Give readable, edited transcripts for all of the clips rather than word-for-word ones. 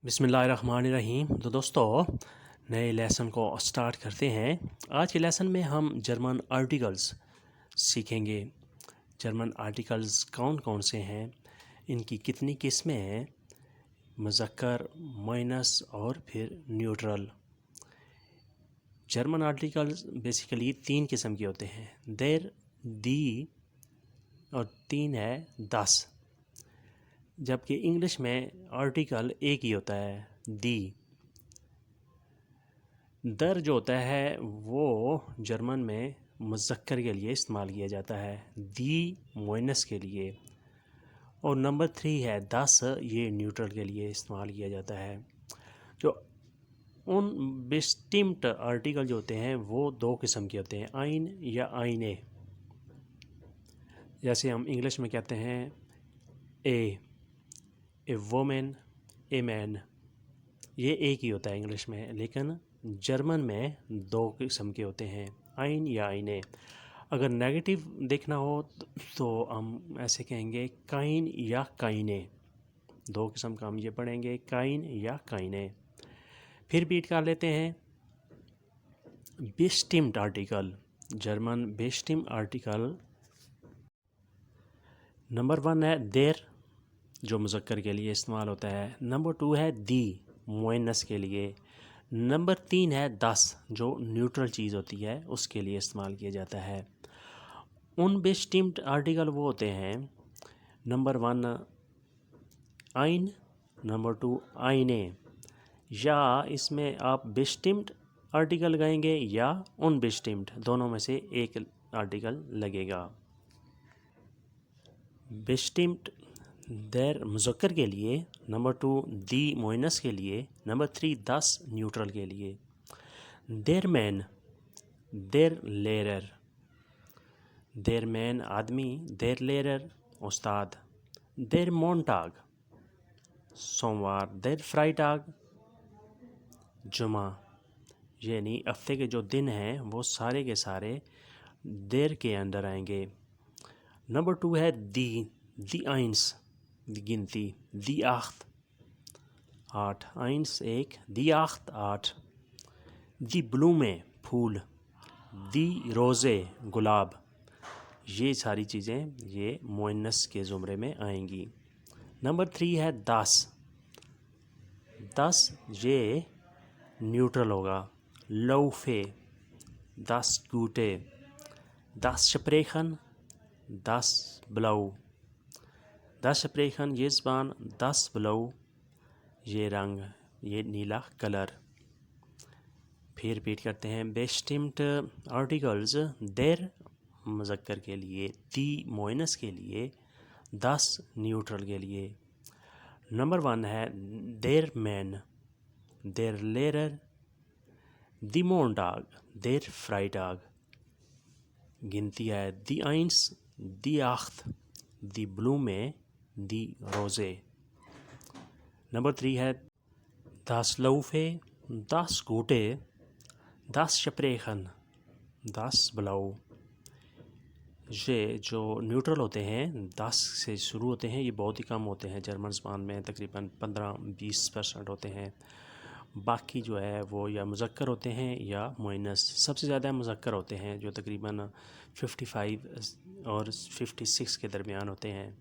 बिस्मिल्लाहिर्रहमानिर्रहीम। तो दोस्तों, नए लेसन को स्टार्ट करते हैं। आज के लेसन में हम जर्मन आर्टिकल्स सीखेंगे। जर्मन आर्टिकल्स कौन कौन से हैं, इनकी कितनी किस्में हैं, मुज़क्कर, मुअन्नस और फिर न्यूट्रल। जर्मन आर्टिकल्स बेसिकली 3 किस्म के होते हैं, देर, दी और 3 है 10। जबकि इंग्लिश में आर्टिकल एक ही होता है, दी। दर जो होता है वो जर्मन में मुज़क्कर के लिए इस्तेमाल किया जाता है, दी मुअन्नस के लिए। और नंबर 3 है 10, ये न्यूट्रल के लिए इस्तेमाल किया जाता है। जो उन बिस्टिम्ट आर्टिकल जो होते हैं वो 2 किस्म के होते हैं, आइन या आइने। जैसे हम इंग्लिश में कहते हैं ए वोमेन, ए मैन, ये एक ही होता है इंग्लिश में। लेकिन जर्मन में 2 किस्म के होते हैं, आइन या आइने। अगर नेगेटिव देखना हो तो हम ऐसे कहेंगे काइन या काइने। 2 किस्म का हम ये पढ़ेंगे, काइन या काइने। फिर बीट कर लेते हैं बेस्टिम्ड आर्टिकल। जर्मन बेस्टिम्ड आर्टिकल नंबर 1 है देर, जो मुज़क्कर के लिए इस्तेमाल होता है। नंबर 2 है दी, मुअन्नस के लिए। नंबर 3 है 10, जो न्यूट्रल चीज़ होती है उसके लिए इस्तेमाल किया जाता है। उन बेस्टिम्ड आर्टिकल वो होते हैं, नंबर 1 आइन, नंबर 2 आइने। या इसमें आप बेस्टिम्ड आर्टिकल लगाएंगे या उन बेस्टिम्ड, दोनों में से एक आर्टिकल लगेगा। बेस्टिम्ड देर मुज़क्कर के लिए, नंबर 2 दी मुअन्नस के लिए, नंबर 3 10 न्यूट्रल के लिए। देर मैन, देर लेरर। देर मैन आदमी, देर लेरर उस्ताद। देर मोंटाग सोमवार, देर फ्राइटाग जुमा। यानी हफ्ते के जो दिन हैं वो सारे के सारे देर के अंदर आएंगे। नंबर 2 है दी आइंस, दी गिनती, दी आख्त 8, आइंस 1, दी आख्त 8। दी ब्लूमे फूल, दी रोज़े गुलाब। ये सारी चीज़ें ये मुअन्नस के ज़ुमरे में आएंगी। नंबर 3 है 10 ये न्यूट्रल होगा। लौफे 10 गूटे, 10 स्प्रेखन 10 ब्लऊ, 10 स्प्रेखन ये ज़बान, 10 ब्लऊ ये रंग, ये नीला कलर। फिर रिपीट करते हैं बेस्टिम्ड आर्टिकल्स देर मुज़क्कर के लिए, दी मुअन्नस के लिए, 10 न्यूट्रल के लिए। नंबर 1 है देर मैन, देर लेरर, दी मोंटाग, देर फ्राइटाग। गिनती है दी आइंस, दी आख्त, दी ब्लूमे, दी रोज़े। नंबर 3 है 10 लौफे, 10 गूटे, 10 स्प्रेखन, 10 ब्लऊ। ये जो न्यूट्रल होते हैं 10 से शुरू होते हैं, ये बहुत ही कम होते हैं जर्मन ज़बान में, तकरीबन 15-20% होते हैं। बाकी जो है वो या मुज़क्कर होते हैं या मुअन्नस। सबसे ज़्यादा मुज़क्कर होते हैं जो तकरीबन 55 और 56 के दरमियान होते हैं।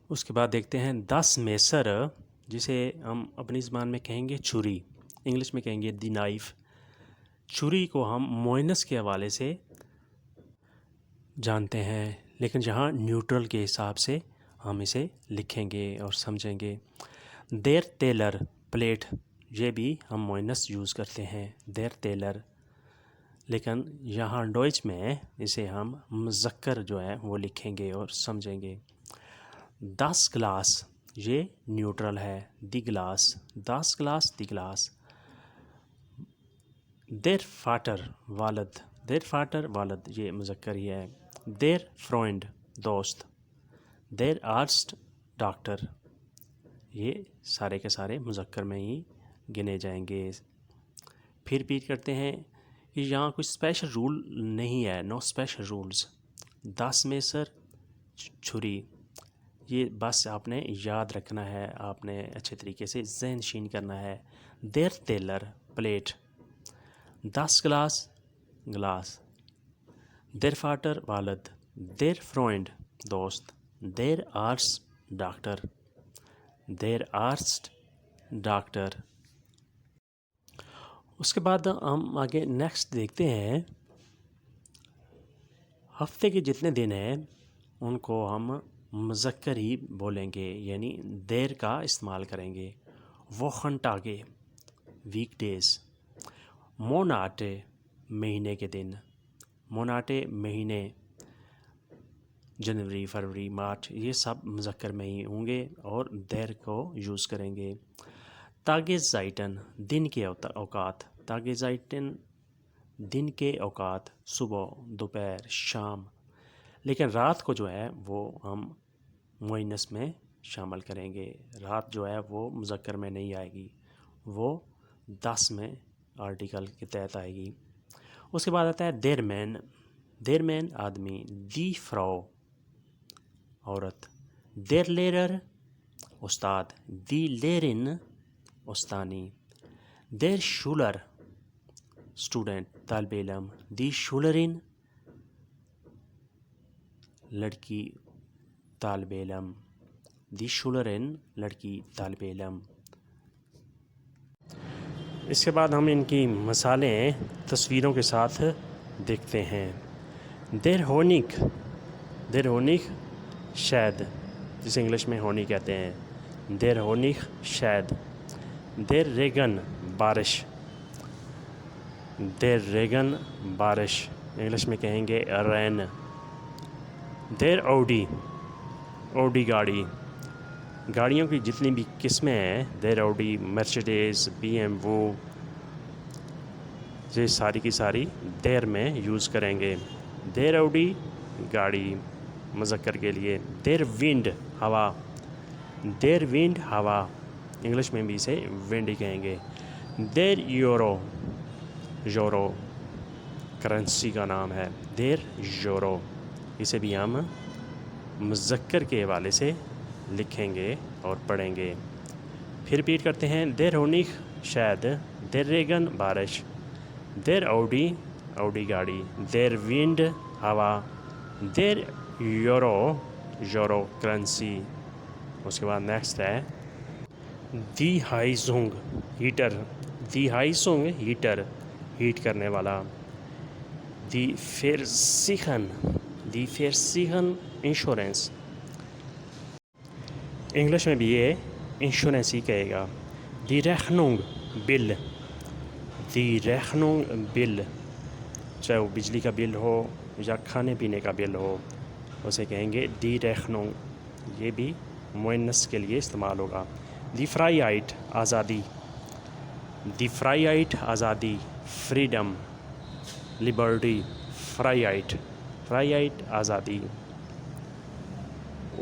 उसके बाद देखते हैं 10 मेसर, जिसे हम अपनी ज़बान में कहेंगे छुरी, इंग्लिश में कहेंगे दी नाइफ़। छुरी को हम मुअन्नस के हवाले से जानते हैं, लेकिन जहाँ न्यूट्रल के हिसाब से हम इसे लिखेंगे और समझेंगे। देर तेलर प्लेट, ये भी हम मुअन्नस यूज़ करते हैं, देर तेलर। लेकिन यहाँ डॉइच में इसे हम मुज़क्कर जो है वो लिखेंगे और समझेंगे। 10 ग्लास ये न्यूट्रल है, दी ग्लास, 10 ग्लास दी ग्लास। देर फाटर वालद, देर फाटर वालद ये मुज़क्कर ही है। देर फ्रेंड दोस्त, देर आर्स्ट डॉक्टर, ये सारे के सारे मुज़क्कर में ही गिने जाएंगे। फिर रिपीट करते हैं कि यहाँ कोई स्पेशल रूल नहीं है, नो स्पेशल रूल्स। 10 मेसर छुरी ये बस आपने याद रखना है, आपने अच्छे तरीके से ज़हनशीन करना है। देर तेलर प्लेट, 10 गिलास गिलास। देर फाटर वालद, देर फ्रेंड दोस्त, देर आर्ट्स डॉक्टर, देर आर्ट्स डॉक्टर। उसके बाद हम आगे नेक्स्ट देखते हैं। हफ्ते के जितने दिन हैं उनको हम मुज़क्कर ही बोलेंगे, यानी देर का इस्तेमाल करेंगे। वोखंटागे वीकडेज़। मोनाटे महीने के दिन, मोनाटे महीने, जनवरी फरवरी मार्च, ये सब मुज़क्कर में ही होंगे और देर को यूज़ करेंगे। तागेज़ाइटन दिन के औकात, तागेज़ाइटन दिन के औकात, सुबह दोपहर शाम। लेकिन रात को जो है वो हम मुअन्नस में शामिल करेंगे। रात जो है वो मुज़क्कर में नहीं आएगी, वो 10 में आर्टिकल के तहत आएगी। उसके बाद आता है देरमैन, देरमैन आदमी, दी फ्राउ औरत, देर लेरर उस्ताद, दी लेरिन उस्तानी, देर शूलर स्टूडेंट तालिब इल्म, दी शूलरिन लड़की तालिब इल्म, दी शूलरिन लड़की तालिब इल्म। इसके बाद हम इनकी मिसालें तस्वीरों के साथ देखते हैं। देर होनिक शायद, जिसे इंग्लिश में होनी कहते हैं। देर होनिक शायद। देर रेगन बारिश, देर रेगन बारिश, इंग्लिश में कहेंगे रैन। देर ओडी, ओडी गाड़ी, गाड़ियों की जितनी भी किस्में हैं, देर ओडी, मर्सिडीज़, BMW, ये सारी की सारी देर में यूज़ करेंगे। देर ओडी गाड़ी मुज़क्कर के लिए। देर विंड हवा, देर विंड हवा, इंग्लिश में भी इसे विंड ही कहेंगे। देर यूरो, यूरो करेंसी का नाम है। देर यूरो, इसे भी हम मुज़क्कर के हवाले से लिखेंगे और पढ़ेंगे। फिर रिपीट करते हैं। देर होनिक शायद, देर रेगन बारिश, देर ओडी ओडी गाड़ी, देर विंड हवा, देर यूरो यूरो करेंसी। उसके बाद नेक्स्ट है दी हाइजुंग हीटर, दी हाइजुंग हीटर हीट करने वाला। दी फेरसिखन, दी फेरसिखन इंश्योरेंस, इंग्लिश में भी ये इंश्योरेंस ही कहेगा। दी रेखनुंग बिल, दी रेखनुंग बिल, चाहे वो बिजली का बिल हो या खाने पीने का बिल हो, उसे कहेंगे दी रेखनुंग। ये भी मुअन्नस के लिए इस्तेमाल होगा। दी फ्राइआइट आज़ादी, दी फ्राइआइट आज़ादी, फ्रीडम लिबर्टी, फ्राइआइट, फ्राइआइट आज़ादी,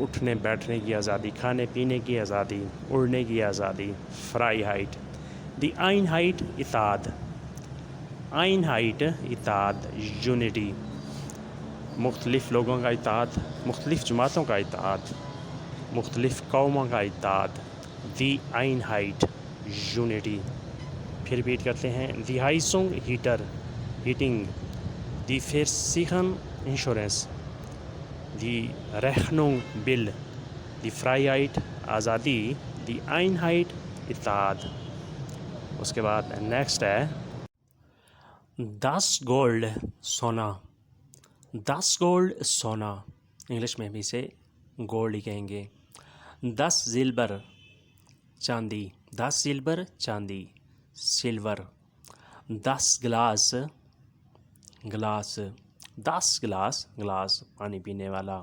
उठने बैठने की आज़ादी, खाने पीने की आज़ादी, उड़ने की आज़ादी, फ्राइहाइट। दी आइनहाइट इताद, आइनहाइट इताद, यूनिटी, मुख्तलिफ़ लोगों का इताद, मुख्तलिफ़ जमातों का इताद, मुख्तलिफ़ कौमों का इताद। दी आइनहाइट यूनिटी। फिर रिपीट करते हैं। दी हाइसुंग हीटर हीटिंग, दी फेरसिखन इंश्योरेंस, दी रेखनुंग बिल, दी फ्राइआइट आज़ादी, दी आइनहाइट इताद। उसके बाद नेक्स्ट है 10 गोल्ड सोना, 10 गोल्ड सोना, इंग्लिश में भी इसे गोल्ड ही कहेंगे। 10 सिल्वर चांदी, 10 सिल्वर चांदी, सिल्वर। 10 गिलास गिलास, 10 गिलास गिलास, पानी पीने वाला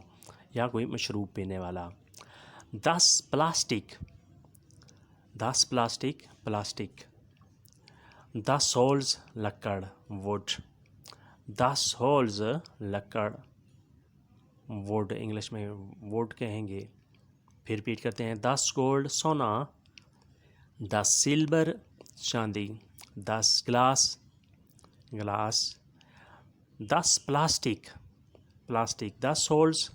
या कोई मशरूब पीने वाला। 10 प्लास्टिक, 10 प्लास्टिक प्लास्टिक। 10 होल्स लकड़ वुड, 10 होल्स लकड़ वुड, इंग्लिश में वुड कहेंगे। फिर रिपीट करते हैं। 10 गोल्ड सोना, 10 सिल्वर चांदी, 10 गिलास गिलास, 10 प्लास्टिक प्लास्टिक, 10 होल्स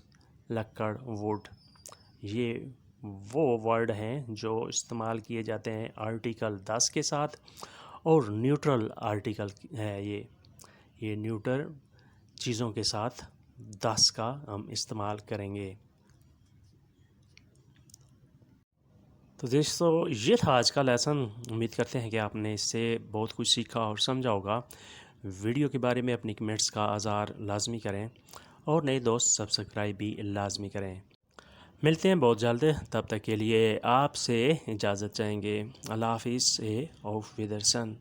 लकड़ वुड, ये वो वर्ड हैं जो इस्तेमाल किए जाते हैं आर्टिकल 10 के साथ, और न्यूट्रल आर्टिकल है ये न्यूट्रल चीज़ों के साथ 10 का हम इस्तेमाल करेंगे। तो दोस्तों ये था आज का लेसन। उम्मीद करते हैं कि आपने इससे बहुत कुछ सीखा और समझा होगा। वीडियो के बारे में अपनी कमेंट्स का आज़ार लाजमी करें और नए दोस्त सब्सक्राइब भी लाजमी करें। मिलते हैं बहुत जल्द, तब तक के लिए आपसे इजाज़त चाहेंगे। अल्लाह हाफिज़। ऑफ विदरसन।